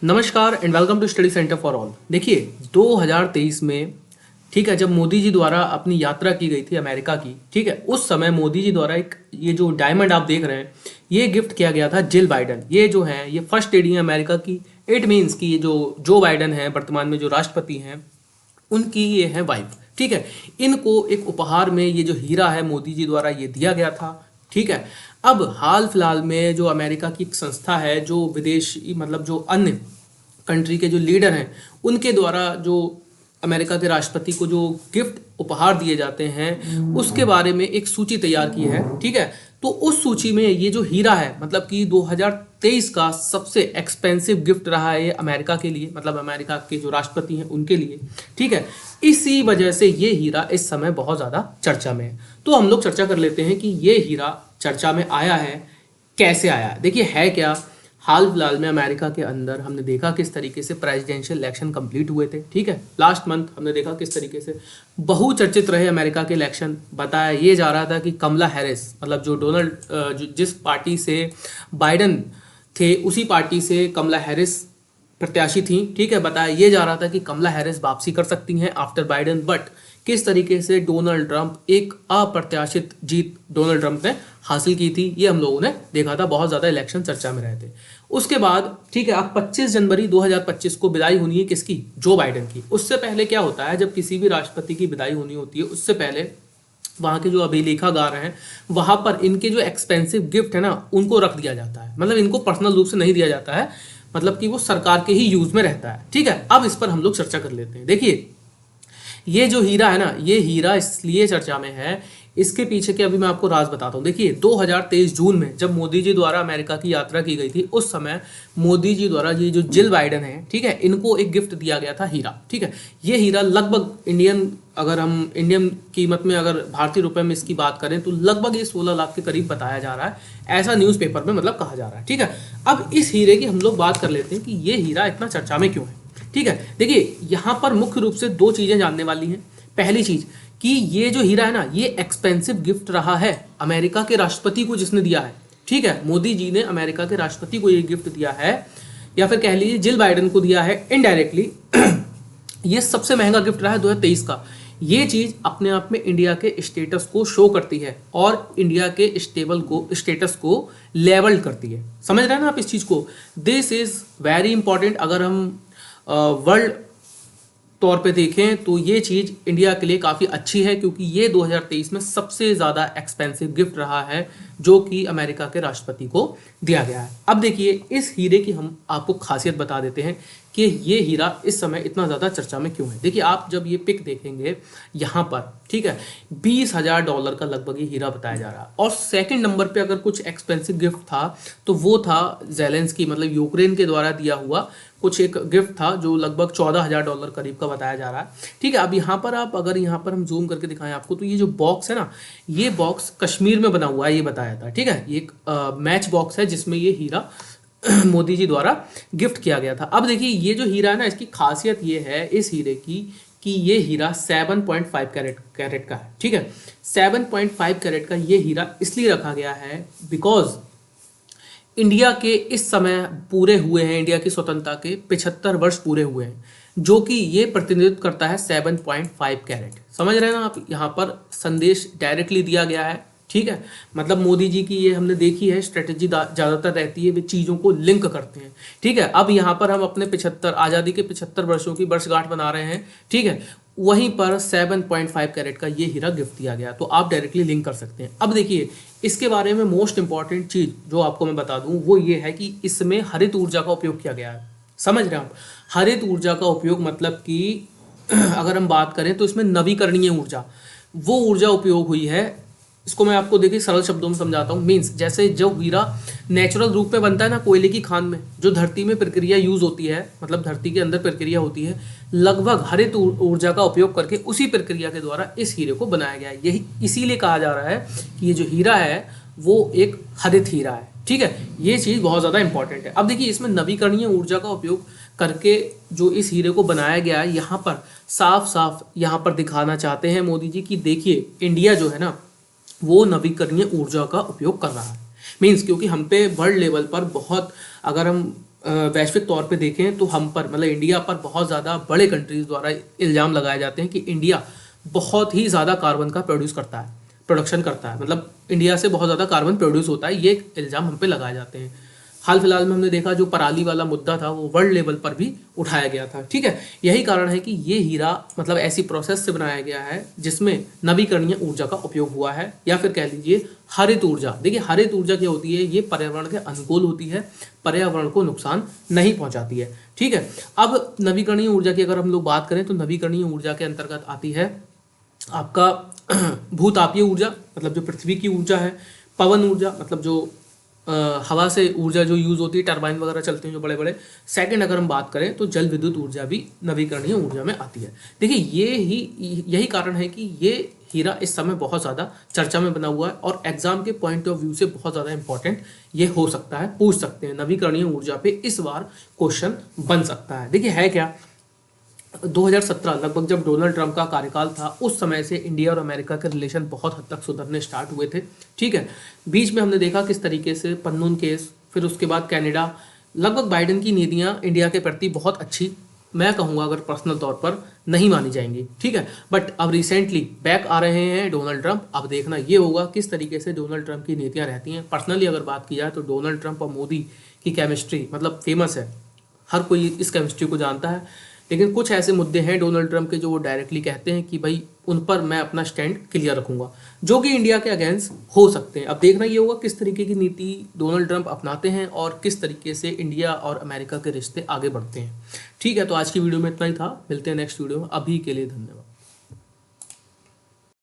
नमस्कार and welcome to study centre for all. देखिए 2023 में, ठीक है, जब मोदी जी द्वारा अपनी यात्रा की गई थी अमेरिका की, ठीक है, उस समय मोदी जी द्वारा एक ये जो डायमंड आप देख रहे हैं ये गिफ्ट किया गया था जिल बाइडन। ये जो है ये फर्स्ट लेडी है अमेरिका की। इट मीन्स कि ये जो बाइडन है वर्तमान में जो राष्ट्रपति हैं उनकी ये है वाइफ, ठीक है। इनको एक उपहार में ये जो हीरा है मोदी जी द्वारा ये दिया गया था, ठीक है। अब हाल फिलहाल में जो अमेरिका की एक संस्था है जो विदेशी मतलब जो अन्य कंट्री के जो लीडर हैं उनके द्वारा जो अमेरिका के राष्ट्रपति को जो गिफ्ट उपहार दिए जाते हैं उसके बारे में एक सूची तैयार की है, ठीक है। तो उस सूची में ये जो हीरा है मतलब कि 2023 का सबसे एक्सपेंसिव गिफ्ट रहा है ये अमेरिका के लिए, मतलब अमेरिका के जो राष्ट्रपति हैं उनके लिए, ठीक है। इसी वजह से ये हीरा इस समय बहुत ज़्यादा चर्चा में है। तो हम लोग चर्चा कर लेते हैं कि ये हीरा चर्चा में आया है, कैसे आया है। देखिए है क्या, हाल फिलहाल में अमेरिका के अंदर हमने देखा किस तरीके से प्रेसिडेंशियल इलेक्शन कंप्लीट हुए थे, ठीक है। लास्ट मंथ हमने देखा किस तरीके से बहुचर्चित रहे अमेरिका के इलेक्शन। बताया ये जा रहा था कि कमला हैरिस मतलब जो जिस पार्टी से बाइडन थे उसी पार्टी से कमला हैरिस प्रत्याशी थी, ठीक है। बताया ये जा रहा था कि कमला हैरिस वापसी कर सकती हैं आफ्टर बाइडन, बट किस तरीके से डोनाल्ड ट्रंप एक अप्रत्याशित जीत डोनाल्ड ट्रंप ने हासिल की थी ये हम लोगों ने देखा था। बहुत ज़्यादा इलेक्शन चर्चा में रहे थे। उसके बाद ठीक है, अब 25 जनवरी 2025 को विदाई होनी है किसकी, जो बाइडन की। उससे पहले क्या होता है, जब किसी भी राष्ट्रपति की विदाई होनी होती है उससे पहले वहाँ के जो अभिलेखागार हैं वहाँ पर इनके जो एक्सपेंसिव गिफ्ट है ना उनको रख दिया जाता है। मतलब इनको पर्सनल रूप से नहीं दिया जाता है, मतलब कि वो सरकार के ही यूज में रहता है, ठीक है। अब इस पर हम लोग चर्चा कर लेते हैं। देखिए ये जो हीरा है ना, ये हीरा इसलिए चर्चा में है, इसके पीछे के अभी मैं आपको राज बताता हूँ। देखिए 2023 जून में जब मोदी जी द्वारा अमेरिका की यात्रा की गई थी उस समय मोदी जी द्वारा ये जो जिल बाइडन है, ठीक है, इनको एक गिफ्ट दिया गया था हीरा, ठीक है। ये हीरा लगभग अगर हम इंडियन कीमत में अगर भारतीय रुपए में इसकी बात करें तो लगभग ये 16 लाख के करीब बताया जा रहा है, ऐसा न्यूज़पेपर में मतलब कहा जा रहा है, ठीक है। अब इस हीरे की हम लोग बात कर लेते हैं कि ये हीरा इतना चर्चा में क्यों है, ठीक है। देखिए यहाँ पर मुख्य रूप से दो चीजें जानने वाली हैं। पहली चीज कि ये जो हीरा है ना ये एक्सपेंसिव गिफ्ट रहा है अमेरिका के राष्ट्रपति को जिसने दिया है, ठीक है। मोदी जी ने अमेरिका के राष्ट्रपति को ये गिफ्ट दिया है, या फिर कह लीजिए जिल बाइडन को दिया है इनडायरेक्टली। ये सबसे महंगा गिफ्ट रहा है 2023 का। ये चीज अपने आप में इंडिया के स्टेटस को शो करती है और इंडिया के स्टेटस को लेवल करती है। समझ रहे हैं ना आप इस चीज को। This is very important. अगर हम वर्ल्ड तौर पे देखें तो ये चीज़ इंडिया के लिए काफ़ी अच्छी है, क्योंकि ये 2023 में सबसे ज़्यादा एक्सपेंसिव गिफ्ट रहा है जो कि अमेरिका के राष्ट्रपति को दिया गया है। अब देखिए इस हीरे की हम आपको खासियत बता देते हैं कि ये हीरा इस समय इतना ज़्यादा चर्चा में क्यों है। देखिए आप जब ये पिक देखेंगे यहाँ पर, ठीक है, $20,000 का लगभग ये हीरा बताया जा रहा है। और सेकंड नंबर पे अगर कुछ एक्सपेंसिव गिफ्ट था तो वो था जेलेंस्की मतलब यूक्रेन के द्वारा दिया हुआ कुछ एक गिफ्ट था जो लगभग $14,000 करीब का बताया जा रहा है, ठीक है। अब यहाँ पर आप अगर यहाँ पर हम जूम करके दिखाएं आपको तो ये जो बॉक्स है ना ये बॉक्स कश्मीर में बना हुआ है, ये बताया था, ठीक है। ये एक मैच बॉक्स है जिसमें ये हीरा मोदी जी द्वारा गिफ्ट किया गया था। अब देखिए ये जो हीरा है ना इसकी खासियत ये है इस हीरे की कि ये हीरा 7.5 कैरेट का है, ठीक है। 7.5 कैरेट का ये हीरा इसलिए रखा गया है बिकॉज इंडिया के इस समय पूरे हुए हैं, इंडिया की स्वतंत्रता के 75 वर्ष पूरे हुए हैं, जो कि ये प्रतिनिधित्व करता है 7.5 कैरेट। समझ रहे हैं ना आप, यहाँ पर संदेश डायरेक्टली दिया गया है, ठीक है। मतलब मोदी जी की ये हमने देखी है स्ट्रेटेजी ज़्यादातर रहती है वे चीज़ों को लिंक करते हैं, ठीक है। अब यहाँ पर हम अपने 75 आज़ादी के 75 वर्षों की वर्षगांठ बना रहे हैं, ठीक है। वहीं पर 7.5 कैरेट का ये हीरा गिफ्ट दिया गया, तो आप डायरेक्टली लिंक कर सकते हैं। अब देखिए इसके बारे में मोस्ट इंपॉर्टेंट चीज़ जो आपको मैं बता दूं वो ये है कि इसमें हरित ऊर्जा का उपयोग किया गया है। समझ रहे हैं आप, हरित ऊर्जा का उपयोग मतलब कि अगर हम बात करें तो इसमें नवीकरणीय ऊर्जा वो ऊर्जा उपयोग हुई है। इसको मैं आपको देखिए सरल शब्दों में समझाता हूँ। मीन्स जैसे जो हीरा नेचुरल रूप में बनता है ना कोयले की खान में, जो धरती में प्रक्रिया यूज होती है, मतलब धरती के अंदर प्रक्रिया होती है, लगभग हरित ऊर्जा का उपयोग करके उसी प्रक्रिया के द्वारा इस हीरे को बनाया गया है। यही इसीलिए कहा जा रहा है कि ये जो हीरा है वो एक हरित हीरा है, ठीक है। ये चीज़ बहुत ज़्यादा इंपॉर्टेंट है। अब देखिए इसमें नवीकरणीय ऊर्जा का उपयोग करके जो इस हीरे को बनाया गया है, यहाँ पर साफ साफ यहाँ पर दिखाना चाहते हैं मोदी जी की देखिए इंडिया जो है ना वो नवीकरणीय ऊर्जा का उपयोग कर रहा है। मीन्स क्योंकि हम पे वर्ल्ड लेवल पर बहुत अगर हम वैश्विक तौर पे देखें तो हम पर मतलब इंडिया पर बहुत ज़्यादा बड़े कंट्रीज द्वारा इल्ज़ाम लगाए जाते हैं कि इंडिया बहुत ही ज़्यादा कार्बन का प्रोडक्शन करता है, मतलब इंडिया से बहुत ज़्यादा कार्बन प्रोड्यूस होता है, ये एक इल्ज़ाम हम पे लगाए जाते हैं। हाल फिलहाल में हमने देखा जो पराली वाला मुद्दा था वो वर्ल्ड लेवल पर भी उठाया गया था, ठीक है। यही कारण है कि ये हीरा मतलब ऐसी प्रोसेस से बनाया गया है जिसमें नवीकरणीय ऊर्जा का उपयोग हुआ है, या फिर कह लीजिए हरित ऊर्जा। देखिए हरित ऊर्जा क्या होती है, ये पर्यावरण के अनुकूल होती है, पर्यावरण को नुकसान नहीं पहुंचाती है, ठीक है। अब नवीकरणीय ऊर्जा की अगर हम लोग बात करें तो नवीकरणीय ऊर्जा के अंतर्गत आती है आपका भूतापीय ऊर्जा, मतलब जो पृथ्वी की ऊर्जा है, पवन ऊर्जा मतलब जो हवा से ऊर्जा जो यूज़ होती है, टरबाइन वगैरह चलते हैं जो बड़े बड़े। सेकंड अगर हम बात करें तो जल विद्युत ऊर्जा भी नवीकरणीय ऊर्जा में आती है। देखिए यही कारण है कि ये हीरा इस समय बहुत ज़्यादा चर्चा में बना हुआ है और एग्जाम के पॉइंट ऑफ व्यू से बहुत ज़्यादा इंपॉर्टेंट ये हो सकता है, पूछ सकते हैं। नवीकरणीय ऊर्जा पे इस बार क्वेश्चन बन सकता है। देखिए है क्या, 2017 लगभग जब डोनाल्ड ट्रंप का कार्यकाल था उस समय से इंडिया और अमेरिका के रिलेशन बहुत हद तक सुधरने स्टार्ट हुए थे, ठीक है। बीच में हमने देखा किस तरीके से पन्नून केस, फिर उसके बाद कनाडा, लगभग बाइडेन की नीतियां इंडिया के प्रति बहुत अच्छी, मैं कहूँगा अगर पर्सनल तौर पर नहीं मानी जाएंगी, ठीक है। बट अब रिसेंटली बैक आ रहे हैं डोनाल्ड ट्रंप। अब देखना ये होगा किस तरीके से डोनाल्ड ट्रंप की नीतियाँ रहती हैं। पर्सनली अगर बात की जाए तो डोनाल्ड ट्रंप और मोदी की केमिस्ट्री मतलब फेमस है, हर कोई इस केमिस्ट्री को जानता है। लेकिन कुछ ऐसे मुद्दे हैं डोनाल्ड ट्रंप के जो वो डायरेक्टली कहते हैं कि भाई उन पर मैं अपना स्टैंड क्लियर रखूंगा, जो कि इंडिया के अगेंस्ट हो सकते हैं। अब देखना ये होगा किस तरीके की नीति डोनाल्ड ट्रंप अपनाते हैं और किस तरीके से इंडिया और अमेरिका के रिश्ते आगे बढ़ते हैं, ठीक है। तो आज की वीडियो में इतना ही था, मिलते हैं नेक्स्ट वीडियो में। अभी के लिए धन्यवाद।